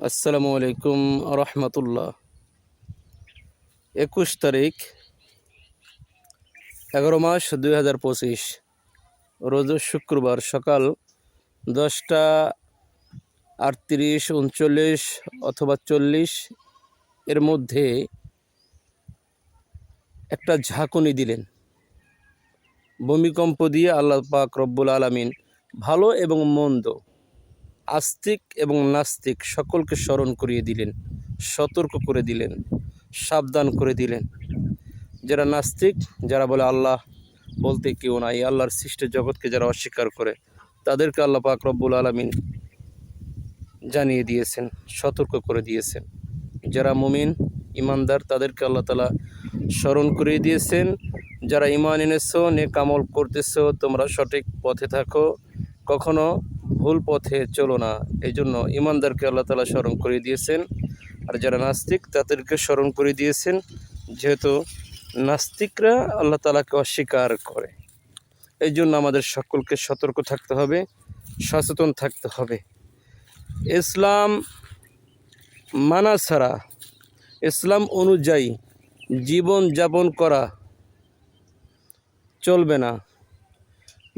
আসসালামু আলাইকুম রহমতুল্লাহ। 21 তারিখ 11 মাস 2025 রোজ শুক্রবার সকাল 10টা 38, 39 অথবা 40 এর মধ্যে একটা ঝাঁকুনি দিলেন। ভূমিকম্প দিয়ে আল্লাহ পাক রব্বুল আলামিন ভালো এবং মন্দ, আস্তিক এবং নাস্তিক সকলকে স্মরণ করিয়ে দিলেন, সতর্ক করে দিলেন, সাবধান করে দিলেন। যারা নাস্তিক, যারা বলে আল্লাহ বলতে কেউ নাই, আল্লাহর সৃষ্ট জগৎকে যারা অস্বীকার করে, তাদেরকে আল্লাহ পাক রব্বুল আলামিন জানিয়ে দিয়েছেন, সতর্ক করে দিয়েছেন। যারা মুমিন ইমানদার, তাদেরকে আল্লাহ তাআলা স্মরণ করিয়ে দিয়েছেন, যারা ঈমান এনেছো, নেক আমল করতেছো, তোমরা সঠিক পথে থাকো, কখনো ভুল পথে চলো না। এই জন্য ইমানদারকে আল্লাহ তাআলা স্মরণ করিয়ে দিয়েছেন। আর যারা নাস্তিক, তাদেরকে স্মরণ করে দিয়েছেন, যেহেতু নাস্তিকরা আল্লাহ তাআলাকে অস্বীকার করে। এই জন্য আমাদের সকলকে সতর্ক থাকতে হবে, সচেতন থাকতে হবে। ইসলাম মানা ছাড়া, ইসলাম অনুযায়ী জীবন যাপন করা চলবে না।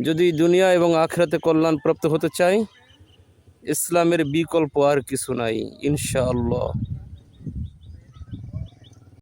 যদি দুনিয়া এবং আখিরাতে কল্যাণ প্রাপ্ত হতে চাই, ইসলামের বিকল্প আর কিছু নাই ইনশাআল্লাহ।